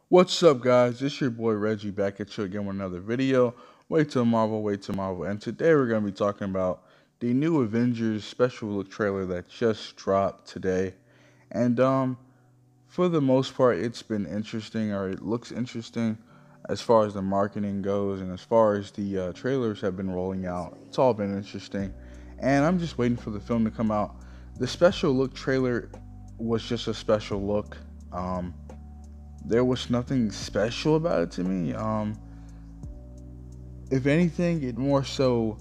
What's up, guys? It's your boy Reggie back at you again with another video. Wait till Marvel, wait till Marvel. And today we're going to be talking about the new Avengers special look trailer that just dropped today. And for the most part, it's been interesting, or it looks interesting as far as the marketing goes, and as far as the trailers have been rolling out. It's all been interesting. And I'm just waiting for the film to come out. The special look trailer was just a special look. There was nothing special about it to me. If anything, it more so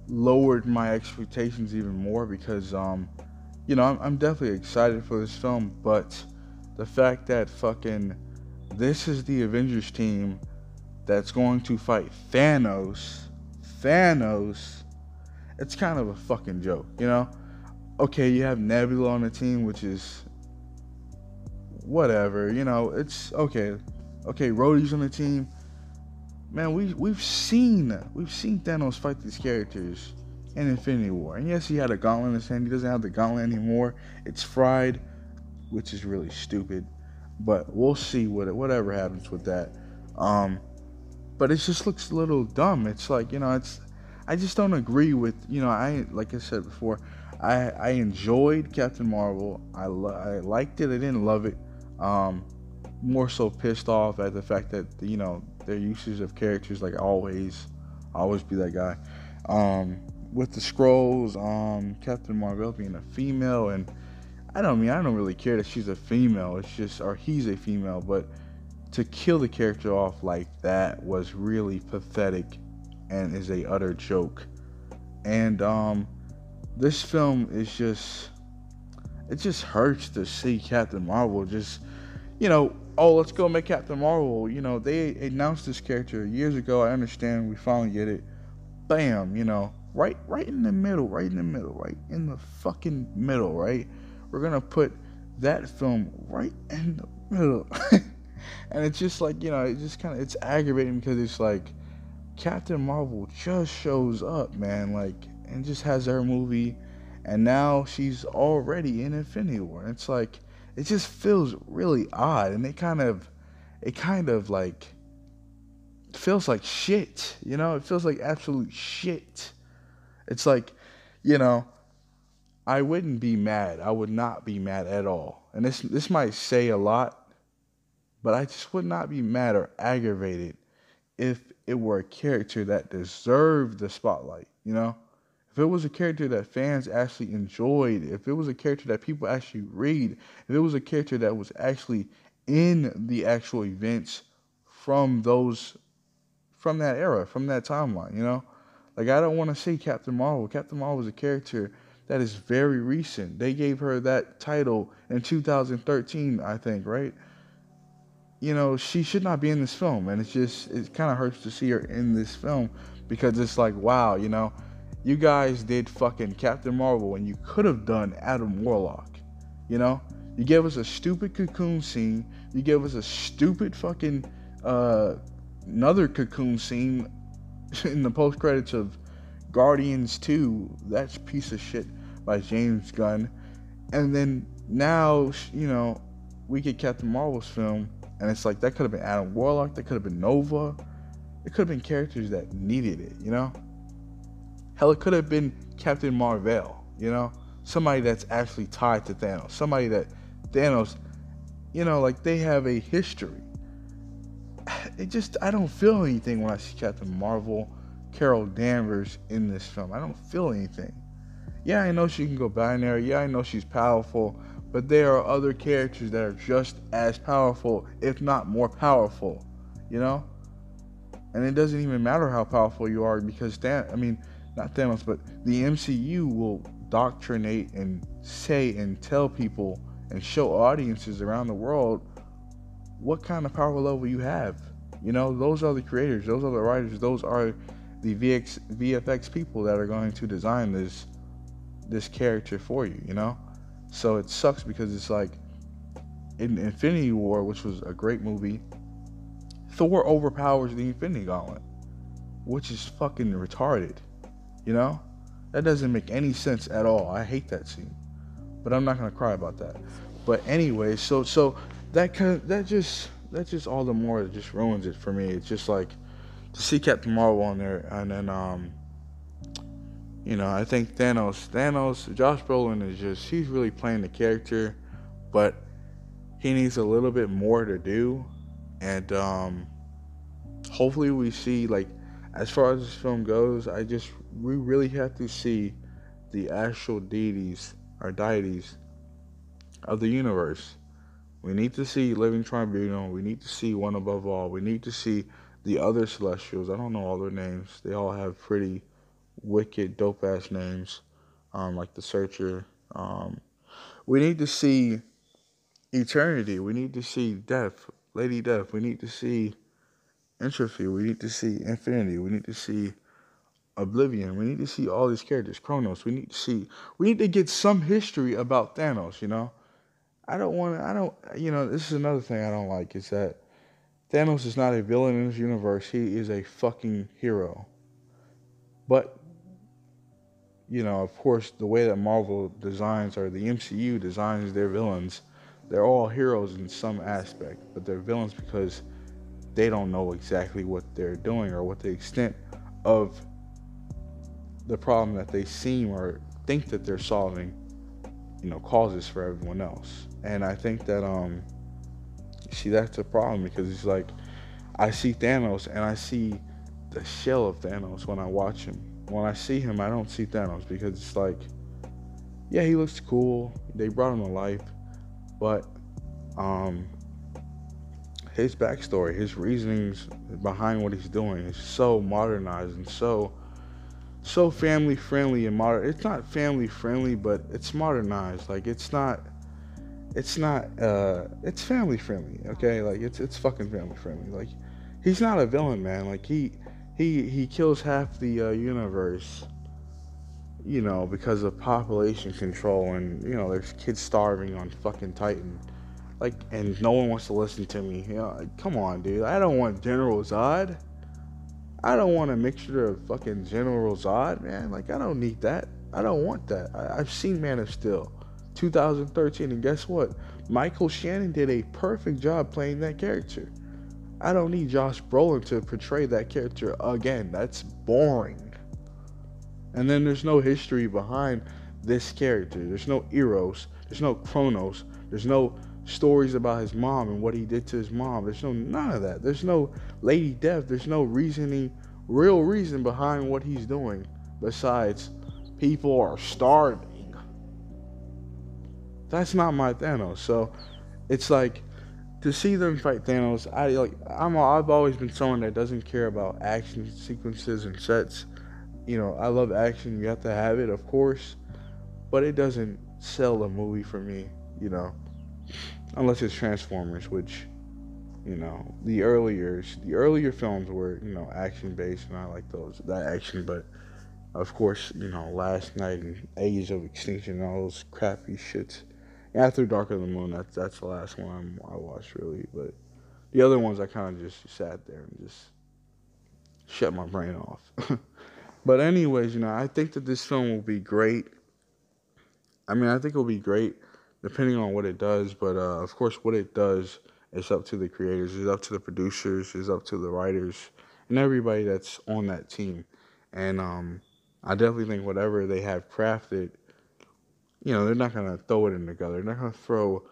lowered my expectations even more because, I'm definitely excited for this film, but the fact that this is the Avengers team that's going to fight Thanos, it's kind of a fucking joke. Okay, you have Nebula on the team, which is whatever, it's okay. Okay, Rhodey's on the team. Man, we've seen Thanos fight these characters in Infinity War. And yes, he had a gauntlet in his hand. He doesn't have the gauntlet anymore. It's fried, which is really stupid. But we'll see whatever happens with that. But it just looks a little dumb. It's like, I just don't agree with, like I said before, I enjoyed Captain Marvel. I liked it. I didn't love it. More so pissed off at the fact that their usage of characters, like always be that guy. With the scrolls, Captain Marvel being a female, and I don't really care that she's a female. It's just, or he's a female, but to kill the character off like that was really pathetic and is a utter joke. And this film is it just hurts to see Captain Marvel just, oh, let's go make Captain Marvel. They announced this character years ago. I understand. We finally get it. Bam, right in the middle, right in the fucking middle, right? We're gonna put that film right in the middle. And it's just like, it just it's aggravating because it's like Captain Marvel just shows up, man, like, and just has her movie, and now she's already in Infinity War. And it's like, it just feels really odd, and it like feels like shit. It feels like absolute shit. It's like, you know, I wouldn't be mad. I would not be mad at all. And this might say a lot, but I just would not be mad or aggravated if it were a character that deserved the spotlight. If it was a character that fans actually enjoyed, if it was a character that people actually read, if it was a character that was actually in the actual events from that era, from that timeline. Like, I don't want to say Captain Marvel. Captain Marvel is a character that is very recent. They gave her that title in 2013, I think, right? She should not be in this film, and it kind of hurts to see her in this film because it's like, wow, you guys did fucking Captain Marvel and you could have done Adam Warlock. You gave us a stupid cocoon scene. You gave us a stupid fucking another cocoon scene in the post credits of Guardians 2. That's piece of shit by James Gunn. And then now, we get Captain Marvel's film, and it's like, that could have been Adam Warlock, that could have been Nova. It could have been characters that needed it. Hell, it could have been Captain Marvel, somebody that's actually tied to Thanos, somebody that Thanos, like, they have a history. I don't feel anything when I see Captain Marvel, Carol Danvers in this film. I don't feel anything. Yeah, I know she can go binary. Yeah, I know she's powerful, but there are other characters that are just as powerful, if not more powerful, And it doesn't even matter how powerful you are because not Thanos, but the MCU will doctrinate and say and tell people and show audiences around the world what kind of power level you have. Those are the creators, those are the writers, those are the VFX people that are going to design this character for you, So it sucks because it's like, in Infinity War, which was a great movie, Thor overpowers the Infinity Gauntlet, which is fucking retarded. That doesn't make any sense at all. I hate that scene, but I'm not gonna cry about that. But anyway, so that just that's just all the more it just ruins it for me. It's just like to see Captain Marvel on there, and then I think Josh Brolin is just he's really playing the character, but he needs a little bit more to do, and hopefully we see like as far as this film goes, we really have to see the actual deities or deities of the universe. We need to see Living Tribunal. We need to see One Above All. We need to see the other Celestials. I don't know all their names. They all have pretty wicked, dope ass names, like the Searcher. We need to see Eternity. We need to see Death, Lady Death. We need to see Entropy. We need to see Infinity. We need to see Oblivion. We need to see all these characters. Chronos. We need to get some history about Thanos. This is another thing I don't like is that Thanos is not a villain in this universe. He is a fucking hero. But, of course, the way that Marvel designs or the MCU designs their villains, they're all heroes in some aspect, but they're villains because they don't know exactly what they're doing or what the extent of the problem that they seem or think that they're solving, causes for everyone else. And I think that see that's a problem because it's like I see Thanos and I see the shell of Thanos when I watch him. When I see him, I don't see Thanos because it's like, yeah, he looks cool. They brought him to life, but his backstory, his reasonings behind what he's doing is so modernized and so family friendly and modern. It's not family friendly, but it's modernized. Like it's family friendly, okay? Like it's fucking family friendly. Like he's not a villain, man. Like he kills half the universe, because of population control and there's kids starving on fucking Titan. Like and no one wants to listen to me. Like, come on, dude. I don't want General Zod. I don't want a mixture of fucking General Zod, man. Like I don't need that. I don't want that. I've seen Man of Steel 2013, and guess what? Michael Shannon did a perfect job playing that character. I don't need Josh Brolin to portray that character again. That's boring. And then there's no history behind this character. There's no Eros. There's no Chronos. There's no stories about his mom and what he did to his mom. There's none of that. There's no Lady Death. There's no real reason behind what he's doing besides people are starving. That's not my Thanos. So it's like to see them fight Thanos. I've always been someone that doesn't care about action sequences and sets. I love action. You have to have it, of course, but it doesn't sell a movie for me. Unless it's Transformers, which the earlier films were action based, and I like that action. But of course, Last Night and Age of Extinction and all those crappy shits. After Dark of the Moon, that's the last one I watched really. But the other ones I kind of just sat there and just shut my brain off. But anyways, I think that this film will be great. I mean, I think it'll be great depending on what it does. But of course, what it does is up to the creators, it's up to the producers, it's up to the writers, and everybody that's on that team. And I definitely think whatever they have crafted, they're not going to throw it in the gutter. They're not going to throw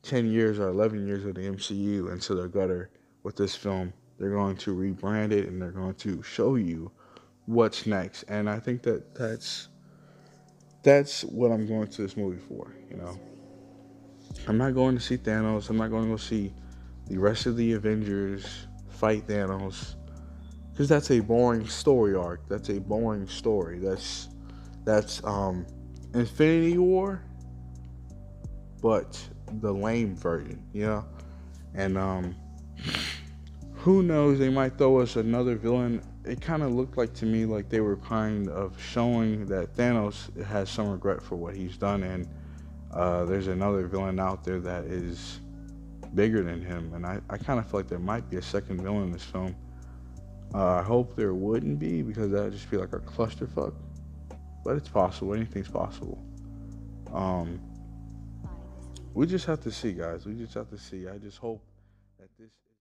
10 years or 11 years of the MCU into the gutter with this film. They're going to rebrand it and they're going to show you what's next. And I think that's what I'm going to this movie for. I'm not going to see Thanos. I'm not going to go see the rest of the Avengers fight Thanos because that's a boring story arc. That's a boring story. That's Infinity War, but the lame version, And who knows? They might throw us another villain. It kind of looked like to me like they were kind of showing that Thanos has some regret for what he's done, and there's another villain out there that is bigger than him, and I kind of feel like there might be a second villain in this film. I hope there wouldn't be because that would just be like a clusterfuck, but it's possible. Anything's possible. We just have to see, guys. We just have to see. I just hope that this